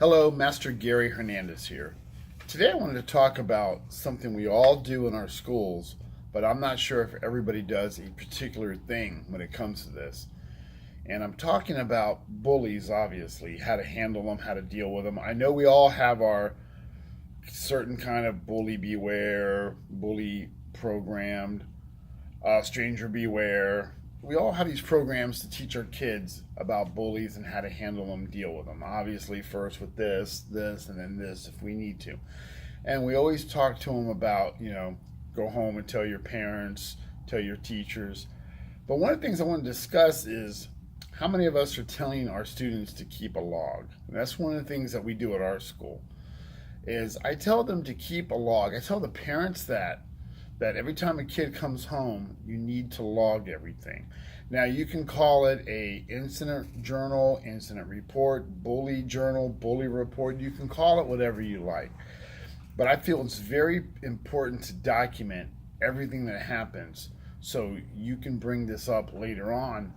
Hello, Master Gary Hernandez here. Today I wanted to talk about something we all do in our schools, but I'm not sure if everybody does a particular thing when it comes to this. And I'm talking about bullies, obviously, how to handle them, how to deal with them. I know we all have our certain kind of bully beware, bully programmed, stranger beware. We all have these programs to teach our kids about bullies and how to handle them, deal with them. Obviously, first with this, and then this if we need to. And we always talk to them about, go home and tell your parents, tell your teachers. But one of the things I want to discuss is how many of us are telling our students to keep a log. And that's one of the things that we do at our school. Is I tell them to keep a log. I tell the parents that every time a kid comes home, you need to log everything. Now you can call it a incident journal, incident report, bully journal, bully report. You can call it whatever you like. But I feel it's very important to document everything that happens so you can bring this up later on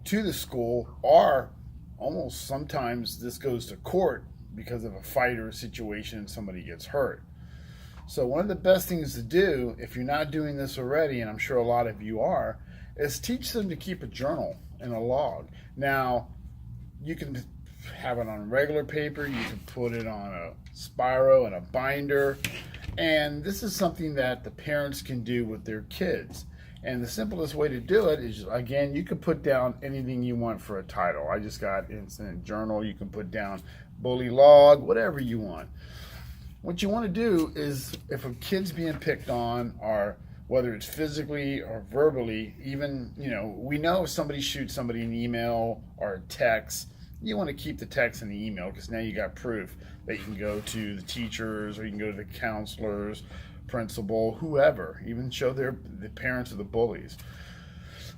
to the school, or almost sometimes this goes to court because of a fight or a situation and somebody gets hurt. So one of the best things to do, if you're not doing this already, and I'm sure a lot of you are, is teach them to keep a journal and a log. Now, you can have it on regular paper, you can put it on a Spiro and a binder, and this is something that the parents can do with their kids. And the simplest way to do it is, again, you can put down anything you want for a title. I just got incident journal, you can put down bully log, whatever you want. What you want to do is, if a kid's being picked on, or whether it's physically or verbally, even, we know if somebody shoots somebody an email or a text, you want to keep the text and the email because now you got proof that you can go to the teachers or you can go to the counselors, principal, whoever, even show the parents of the bullies.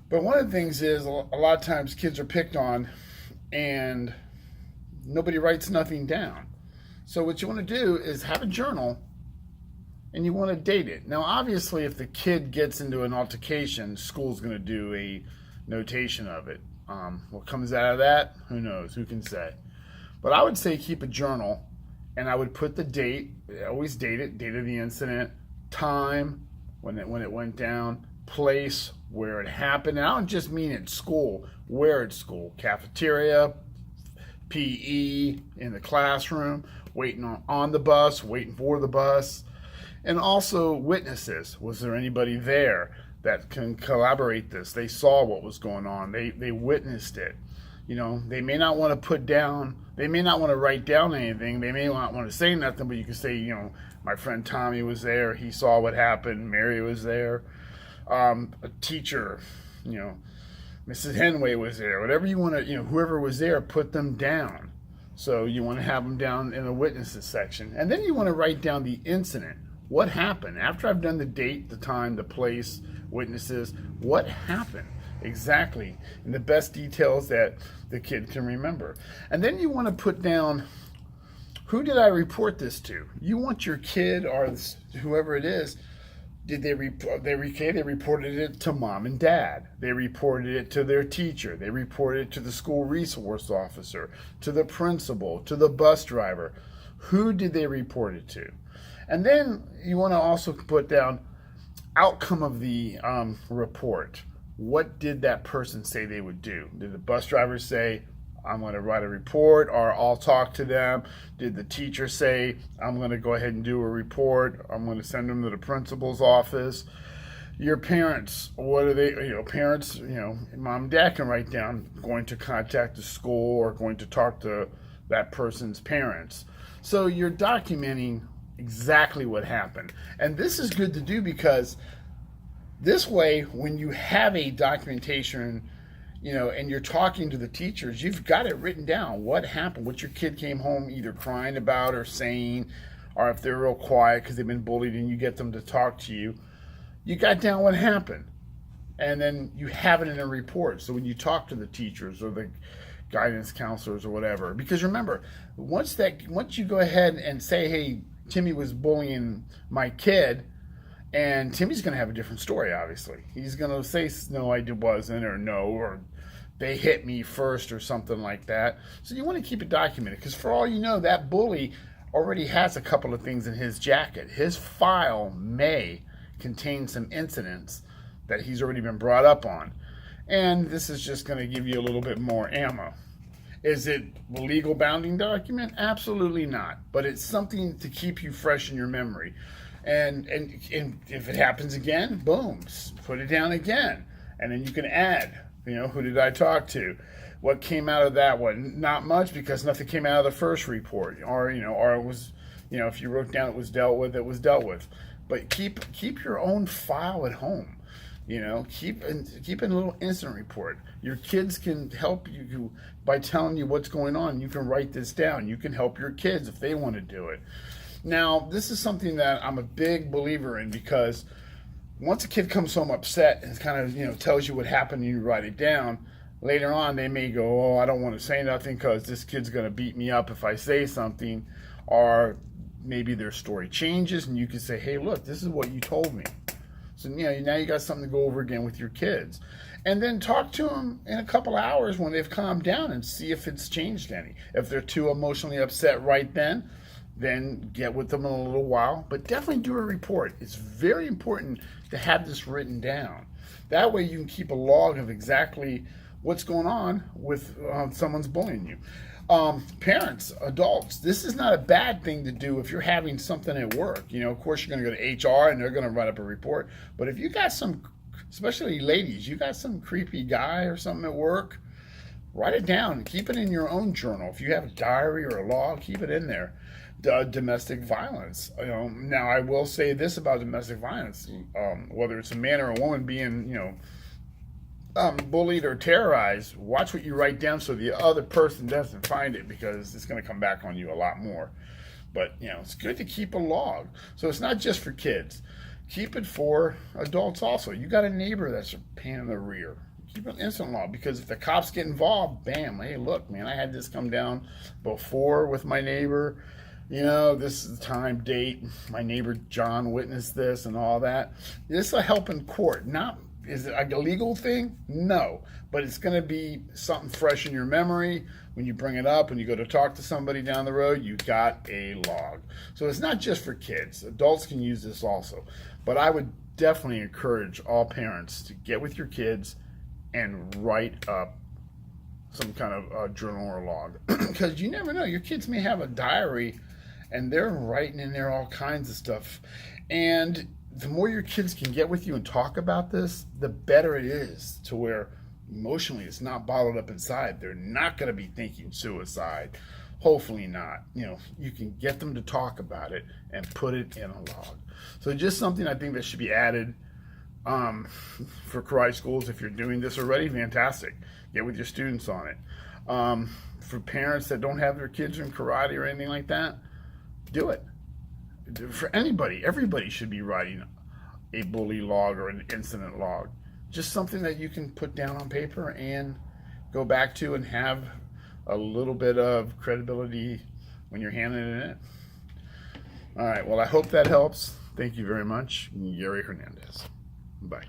But one of the things is, a lot of times kids are picked on and nobody writes nothing down. So what you want to do is have a journal and you want to date it. Now, obviously, if the kid gets into an altercation, school's going to do a notation of it. What comes out of that, who knows? Who can say? But I would say keep a journal, and I would put the date, always date it, date of the incident, time, when it went down, place, where it happened. And I don't just mean at school, where at school, cafeteria, PE, in the classroom, waiting on the bus, waiting for the bus, and also witnesses. Was there anybody there that can collaborate this? They saw what was going on. They witnessed it. They may not want to put down, they may not want to write down anything. They may not want to say nothing, but you can say, my friend Tommy was there. He saw what happened. Mary was there. A teacher, Mrs. Henway was there. Whatever you want to, whoever was there, put them down. So you want to have them down in the witnesses section. And then you want to write down the incident. What happened? After I've done the date, the time, the place, witnesses, what happened exactly in the best details that the kid can remember. And then you want to put down, who did I report this to? You want your kid or whoever it is, did they reported it to mom and dad. They reported it to their teacher. They reported it to the school resource officer, to the principal, to the bus driver. Who did they report it to? And then you want to also put down outcome of the report. What did that person say they would do? Did the bus driver say, I'm going to write a report, or I'll talk to them? Did the teacher say, I'm going to go ahead and do a report, I'm going to send them to the principal's office? Your parents, what are they, parents, mom and dad can write down, going to contact the school or going to talk to that person's parents. So you're documenting exactly what happened. And this is good to do because this way, when you have a documentation, and you're talking to the teachers, you've got it written down. What happened? What your kid came home either crying about or saying, or if they're real quiet because they've been bullied and you get them to talk to you, you got down what happened. And then you have it in a report. So when you talk to the teachers or the guidance counselors or whatever, because remember, once you go ahead and say, hey, Timmy was bullying my kid, and Timmy's going to have a different story, obviously. He's going to say, no, I wasn't, or no, or they hit me first or something like that. So you want to keep it documented, because for all you know, that bully already has a couple of things in his jacket. His file may contain some incidents that he's already been brought up on. And this is just going to give you a little bit more ammo. Is it a legal bounding document? Absolutely not. But it's something to keep you fresh in your memory. And if it happens again, boom, put it down again. And then you can add, who did I talk to? What came out of that one? Not much, because nothing came out of the first report. Or it was, if you wrote down it was dealt with, it was dealt with. But keep your own file at home. Keep a little incident report. Your kids can help you by telling you what's going on. You can write this down. You can help your kids if they want to do it. Now, this is something that I'm a big believer in, because once a kid comes home upset and kind of, tells you what happened and you write it down, later on they may go, oh, I don't want to say nothing because this kid's going to beat me up if I say something. Or maybe their story changes and you can say, hey, look, this is what you told me. So, now you got something to go over again with your kids. And then talk to them in a couple hours when they've calmed down and see if it's changed any. If they're too emotionally upset right then get with them in a little while. But definitely do a report. It's very important to have this written down. That way you can keep a log of exactly what's going on with someone's bullying you. Parents, adults, this is not a bad thing to do if you're having something at work. Of course, you're going to go to HR and they're going to write up a report. But if you got some, especially ladies, you got some creepy guy or something at work, write it down and keep it in your own journal. If you have a diary or a log, keep it in there. Domestic violence. Now, I will say this about domestic violence, whether it's a man or a woman being, bullied or terrorized, watch what you write down so the other person doesn't find it, because it's going to come back on you a lot more. But, it's good to keep a log. So it's not just for kids. Keep it for adults also. You got a neighbor that's a pain in the rear. Keep an incident log, because if the cops get involved, bam, hey, look, man, I had this come down before with my neighbor. This is the time, date, my neighbor John witnessed this and all that. This will help in court. Is it a legal thing? No. But it's going to be something fresh in your memory. When you bring it up and you go to talk to somebody down the road, you got a log. So it's not just for kids. Adults can use this also. But I would definitely encourage all parents to get with your kids and write up some kind of journal or log. Because you never know. Your kids may have a diary and they're writing in there all kinds of stuff. And the more your kids can get with you and talk about this, the better it is, to where emotionally it's not bottled up inside. They're not going to be thinking suicide. Hopefully not. You can get them to talk about it and put it in a log. So just something I think that should be added for karate schools. If you're doing this already, fantastic. Get with your students on it. For parents that don't have their kids in karate or anything like that, do it. For anybody, everybody should be writing a bully log or an incident log. Just something that you can put down on paper and go back to and have a little bit of credibility when you're handling it. All right, well, I hope that helps. Thank you very much. Gary Hernandez. Bye.